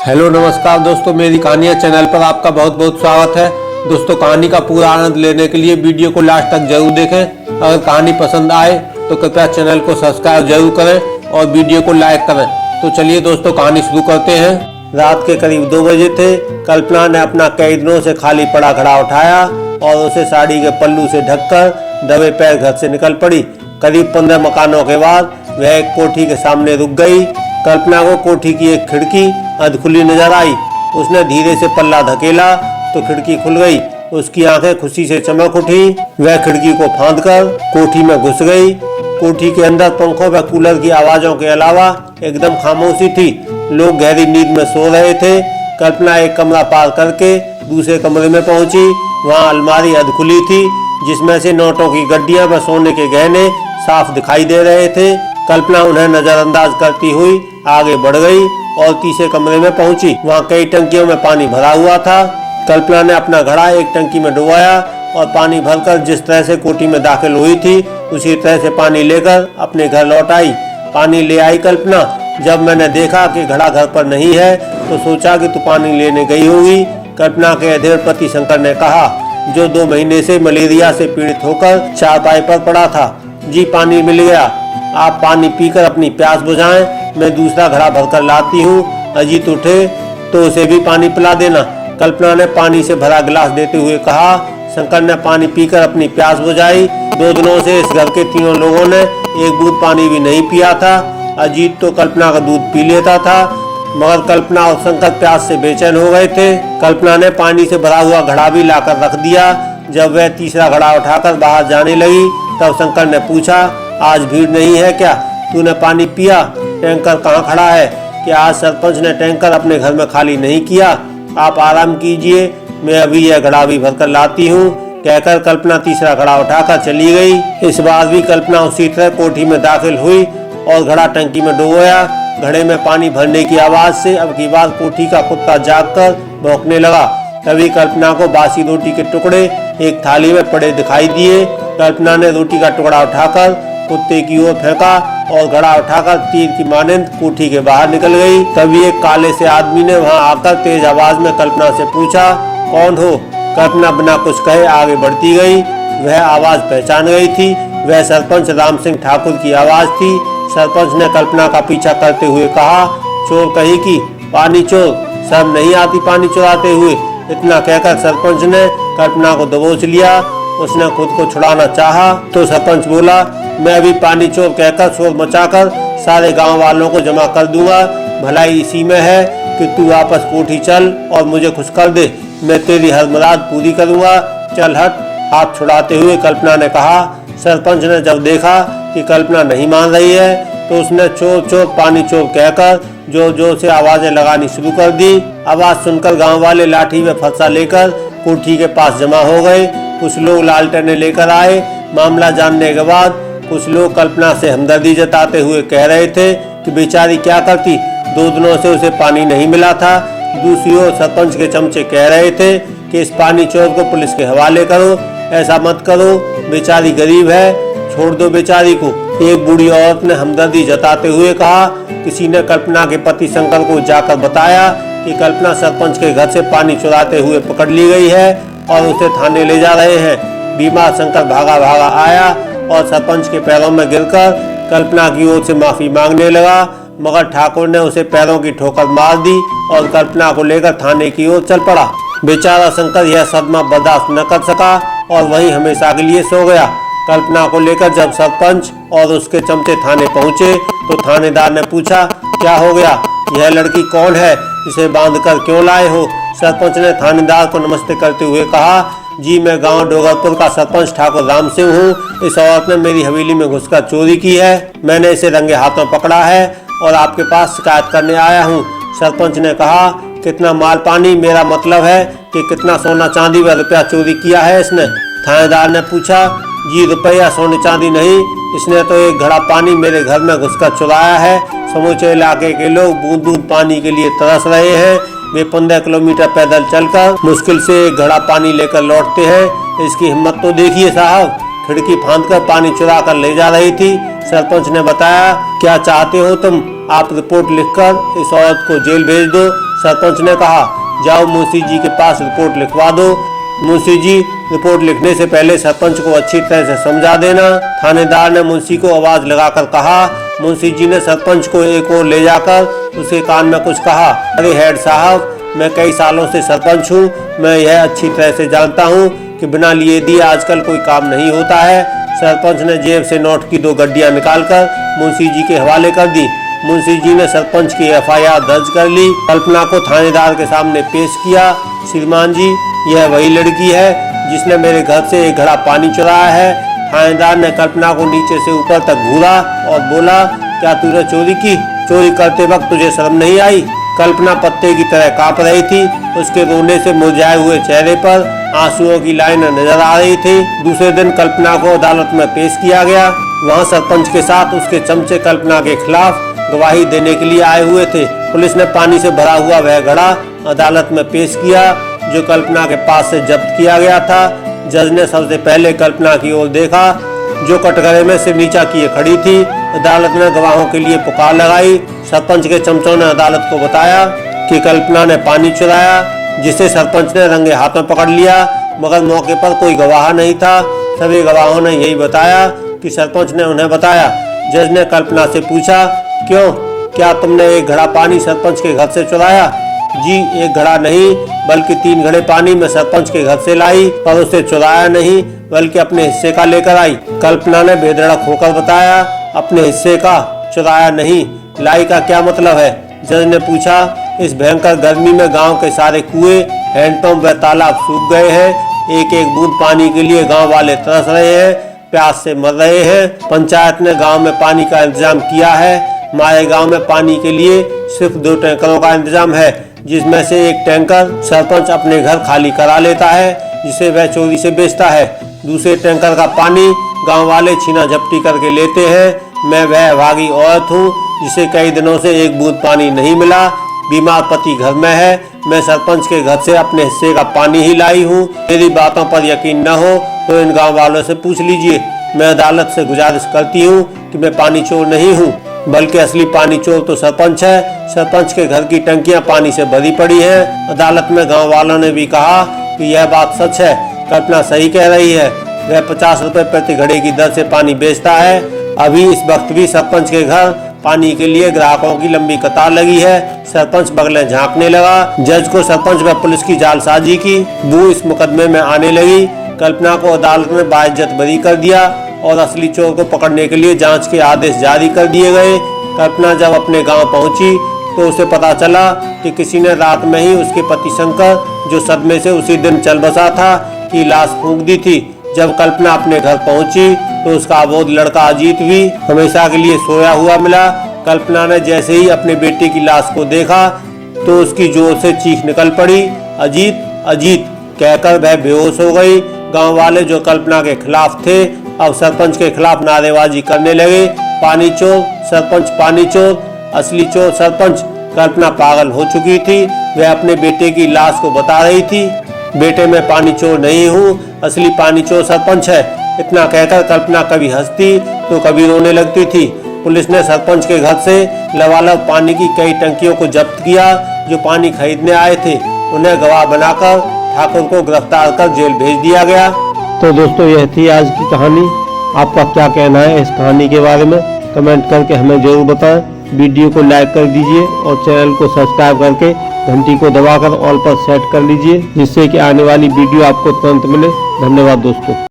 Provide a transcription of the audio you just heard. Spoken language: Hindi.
हेलो नमस्कार दोस्तों, मेरी कहानियाँ चैनल पर आपका बहुत बहुत स्वागत है। दोस्तों, कहानी का पूरा आनंद लेने के लिए वीडियो को लास्ट तक जरूर देखें। अगर कहानी पसंद आए तो कृपया चैनल को सब्सक्राइब जरूर करें और वीडियो को लाइक करें। तो चलिए दोस्तों, कहानी शुरू करते हैं। रात के करीब 2 बजे थे। कल्पना ने अपना कई दिनों से खाली पड़ा घड़ा उठाया और उसे साड़ी के पल्लू से ढककर दबे पैर घर से निकल पड़ी। करीब 15 मकानों के बाद वह एक कोठी के सामने रुक गई। कल्पना को कोठी की एक खिड़की अधखुली नजर आई। उसने धीरे से पल्ला धकेला तो खिड़की खुल गई। उसकी आंखें खुशी से चमक उठी। वह खिड़की को फांदकर कोठी में घुस गई। कोठी के अंदर पंखों व कूलर की आवाजों के अलावा एकदम खामोशी थी। लोग गहरी नींद में सो रहे थे। कल्पना एक कमरा पार करके दूसरे कमरे में पहुंची। वहां अलमारी अधखुली थी, जिसमें से नोटों की गड्डियां व सोने के गहने साफ दिखाई दे रहे थे। कल्पना उन्हें नजरअंदाज करती हुई आगे बढ़ गई और तीसरे कमरे में पहुंची। वहां कई टंकियों में पानी भरा हुआ था। कल्पना ने अपना घड़ा एक टंकी में डुबाया और पानी भरकर जिस तरह से कोठी में दाखिल हुई थी उसी तरह से पानी लेकर अपने घर लौट आई। पानी ले आई कल्पना। जब मैंने देखा कि घड़ा घर पर नहीं है तो सोचा कि तू पानी लेने गई होगी, कल्पना के अधेड़ पति शंकर ने कहा, जो 2 महीने से मलेरिया से पीड़ित होकर चारपाई पर पड़ा था। जी, पानी मिल गया। आप पानी पीकर अपनी प्यास बुझाएं, मैं दूसरा घड़ा भरकर लाती हूँ। अजीत उठे तो उसे भी पानी पिला देना, कल्पना ने पानी से भरा गिलास देते हुए कहा। शंकर ने पानी पीकर अपनी प्यास बुझाई। 2 दिनों से इस घर के तीनों लोगों ने एक बूंद पानी भी नहीं पिया था। अजीत तो कल्पना का दूध पी लेता था, मगर कल्पना और शंकर प्यास से बेचैन हो गए थे। कल्पना ने पानी से भरा हुआ घड़ा भी लाकर रख दिया। जब वह तीसरा घड़ा उठाकर बाहर जाने लगी तब शंकर ने पूछा, आज भीड़ नहीं है क्या? तूने पानी पिया? टैंकर कहाँ खड़ा है? क्या आज सरपंच ने टैंकर अपने घर में खाली नहीं किया? आप आराम कीजिए, मैं अभी यह घड़ा भी भरकर लाती हूँ, कहकर कल्पना तीसरा घड़ा उठाकर चली गई। इस बार भी कल्पना उसी तरह कोठी में दाखिल हुई और घड़ा टंकी में डुबोया। घड़े में पानी भरने की आवाज से अब की बार कोठी का कुत्ता जागकर भौंकने लगा। तभी कल्पना को बासी रोटी के टुकड़े एक थाली में पड़े दिखाई दिए। कल्पना ने रोटी का टुकड़ा उठाकर कुत्ते की ओर फेंका और घड़ा उठाकर तीर की मानंद कोठी के बाहर निकल गई। तभी एक काले से आदमी ने वहां आकर तेज आवाज में कल्पना से पूछा, कौन हो? कल्पना बिना कुछ कहे आगे बढ़ती गई। वह आवाज पहचान गई थी। वह सरपंच राम सिंह ठाकुर की आवाज थी। सरपंच ने कल्पना का पीछा करते हुए कहा, चोर कहीं की, पानी चोर, शर्म नहीं आती पानी चुराते हुए? इतना कहकर सरपंच ने कल्पना को दबोच लिया। उसने खुद को छुड़ाना चाहा तो सरपंच बोला, मैं अभी पानी चोर कहकर शोर मचाकर सारे गांव वालों को जमा कर दूंगा। भलाई इसी में है कि तू वापस कोठी चल और मुझे खुश कर दे, मैं तेरी हर मुराद पूरी करूंगा। चल हट, हाथ छुड़ाते हुए कल्पना ने कहा। सरपंच ने जब देखा कि कल्पना नहीं मान रही है तो उसने चोर चोर पानी चोर कहकर जोर जोर से आवाजें लगानी शुरू कर दी। आवाज सुनकर गांव वाले लाठी व फरसा लेकर कोठी के पास जमा हो गए। कुछ लोग लालटेनें लेकर आए। मामला जानने के बाद कुछ लोग कल्पना से हमदर्दी जताते हुए कह रहे थे कि बेचारी क्या करती, 2 दिनों से उसे पानी नहीं मिला था। दूसरी ओर सरपंच के चमचे कह रहे थे कि इस पानी चोर को पुलिस के हवाले करो, ऐसा मत करो, बेचारी गरीब है, छोड़ दो बेचारी को। एक बूढ़ी औरत ने हमदर्दी जताते हुए कहा, किसी ने कल्पना के पति शंकर को जाकर बताया कि कल्पना सरपंच के घर से पानी चुराते हुए पकड़ ली गई है और उसे थाने ले जा रहे हैं। बीमार शंकर भागा भागा आया और सरपंच के पैरों में गिरकर कल्पना की ओर से माफी मांगने लगा, मगर ठाकुर ने उसे पैरों की ठोकर मार दी और कल्पना को लेकर थाने की ओर चल पड़ा। बेचारा शंकर यह सदमा बर्दाश्त न कर सका और वहीं हमेशा के लिए सो गया। कल्पना को लेकर जब सरपंच और उसके चमचे थाने पहुंचे तो थानेदार ने पूछा, क्या हो गया? यह लड़की कौन है? इसे बांधकर क्यों लाए हो? सरपंच ने थानेदार को नमस्ते करते हुए कहा, जी, मैं गांव डोगरपुर का सरपंच ठाकुर राम सिंह हूँ। इस औरत ने मेरी हवेली में घुसकर चोरी की है। मैंने इसे रंगे हाथों पकड़ा है और आपके पास शिकायत करने आया हूँ। सरपंच ने कहा, कितना माल पानी, मेरा मतलब है कि कितना सोना चांदी व रुपया चोरी किया है इसने? थानेदार ने पूछा, जी, रुपया सोने चांदी नहीं, इसने तो एक घड़ा पानी मेरे घर में घुसकर चुराया है। समूचे इलाके के लोग बूंद बूंद पानी के लिए तरस रहे हैं। वे 15 किलोमीटर पैदल चलकर मुश्किल से एक घड़ा पानी लेकर लौटते हैं। इसकी हिम्मत तो देखिए साहब, खिड़की फांदकर पानी चुरा कर ले जा रही थी। सरपंच ने बताया, क्या चाहते हो तुम? आप रिपोर्ट लिखकर इस औरत को जेल भेज दो सरपंच ने कहा, जाओ मुंशी जी के पास रिपोर्ट लिखवा दो। मुंशी जी रिपोर्ट लिखने से पहले सरपंच को अच्छी तरह से समझा देना। थानेदार ने मुंशी को आवाज लगाकर कहा। मुंशी जी ने सरपंच को एक ओर ले जाकर उसके कान में कुछ कहा। अरे हेड साहब, मैं कई सालों से सरपंच हूँ, मैं यह अच्छी तरह से जानता हूँ कि बिना लिए दिए आजकल कोई काम नहीं होता है। सरपंच ने जेब से नोट की 2 गड्डियाँ निकालकर मुंशी जी के हवाले कर दी। मुंशी जी ने सरपंच की FIR दर्ज कर ली। कल्पना को थानेदार के सामने पेश किया। श्रीमान जी, यह वही लड़की है जिसने मेरे घर से एक घड़ा पानी चुराया है। थानेदार ने कल्पना को नीचे से ऊपर तक घूरा और बोला, क्या तूने चोरी की? चोरी करते वक्त तुझे शर्म नहीं आई? कल्पना पत्ते की तरह कांप रही थी। उसके रोने से मुरझाए हुए चेहरे पर आंसुओं की लाइनें नजर आ रही थी। दूसरे दिन कल्पना को अदालत में पेश किया गया। वहाँ सरपंच के साथ उसके चमचे कल्पना के खिलाफ गवाही देने के लिए आए हुए थे। पुलिस ने पानी से भरा हुआ वह घड़ा अदालत में पेश किया जो कल्पना के पास से जब्त किया गया था। जज ने सबसे पहले कल्पना की ओर देखा जो कटघरे में सिर नीचा किए खड़ी थी। अदालत ने गवाहों के लिए पुकार लगाई। सरपंच के चमचों ने अदालत को बताया कि कल्पना ने पानी चुराया, जिसे सरपंच ने रंगे हाथों पकड़ लिया, मगर मौके पर कोई गवाह नहीं था। सभी गवाहों ने यही बताया कि सरपंच ने उन्हें बताया। जज ने कल्पना से पूछा, क्यों, क्या तुमने एक घड़ा पानी सरपंच के घर से चुराया? जी, एक घड़ा नहीं बल्कि 3 घड़े पानी में सरपंच के घर से लाई, पर उसे चुराया नहीं बल्कि अपने हिस्से का लेकर आई। कल्पना ने बेधड़क होकर बताया, अपने हिस्से का, चुराया नहीं। लाई का क्या मतलब है? जज ने पूछा। इस भयंकर गर्मी में गांव के सारे कुएं, हैंडपंप व तालाब सूख गए हैं। एक एक बूंद पानी के लिए गांव वाले तरस रहे हैं, प्यास से मर रहे हैं। पंचायत ने गांव में पानी का इंतजाम किया है। हमारे गांव में पानी के लिए सिर्फ 2 टैंकरों का इंतजाम है, जिसमें से एक टैंकर सरपंच अपने घर खाली करा लेता है, जिसे वह चोरी से बेचता है। दूसरे टैंकर का पानी गांव वाले छीना झपटी करके लेते हैं। मैं वह अभागी औरत हूँ जिसे कई दिनों से एक बूंद पानी नहीं मिला। बीमार पति घर में है। मैं सरपंच के घर से अपने हिस्से का पानी ही लाई हूँ। मेरी बातों पर यकीन न हो तो इन गाँव वालों से पूछ लीजिए। मैं अदालत से गुजारिश करती हूँ कि मैं पानी चोर नहीं हूँ, बल्कि असली पानी चोर तो सरपंच है। सरपंच के घर की टंकियां पानी से भरी पड़ी हैं। अदालत में गांव वालों ने भी कहा कि यह बात सच है। कल्पना सही कह रही है। वह 50 रुपए प्रति घड़े की दर से पानी बेचता है। अभी इस वक्त भी सरपंच के घर पानी के लिए ग्राहकों की लंबी कतार लगी है। सरपंच बगलें झांकने लगा। जज को सरपंच व पुलिस की जालसाजी की बू इस मुकदमे में आने लगी। कल्पना को अदालत में बाइज्जत बरी कर दिया और असली चोर को पकड़ने के लिए जांच के आदेश जारी कर दिए गए। कल्पना जब अपने गांव पहुंची तो उसे पता चला कि किसी ने रात में ही उसके पति शंकर, जो सदमे से उसी दिन चल बसा था, की लाश फूंक दी थी। जब कल्पना अपने घर पहुंची तो उसका अबोध लड़का अजीत भी हमेशा के लिए सोया हुआ मिला। कल्पना ने जैसे ही अपने बेटे की लाश को देखा तो उसकी जोर से चीख निकल पड़ी, अजीत, अजीत कहकर वह बेहोश हो गई। गांव वाले जो कल्पना के खिलाफ थे अब सरपंच के खिलाफ नारेबाजी करने लगे। पानी चोर सरपंच, पानी चोर, असली चोर सरपंच। कल्पना पागल हो चुकी थी। वह अपने बेटे की लाश को बता रही थी, बेटे मैं पानी चोर नहीं हूँ, असली पानी चोर सरपंच है। इतना कहकर कल्पना कभी हंसती तो कभी रोने लगती थी। पुलिस ने सरपंच के घर से लबालब पानी की कई टंकियों को जब्त किया जो पानी खरीदने आए थे। उन्हें गवाह बनाकर ठाकुर को गिरफ्तार कर जेल भेज दिया गया। तो दोस्तों, यह थी आज की कहानी। आपका क्या कहना है इस कहानी के बारे में? कमेंट करके हमें जरूर बताएं। वीडियो को लाइक कर दीजिए और चैनल को सब्सक्राइब करके घंटी को दबाकर ऑल पर सेट कर लीजिए, जिससे कि आने वाली वीडियो आपको तुरंत मिले। धन्यवाद दोस्तों।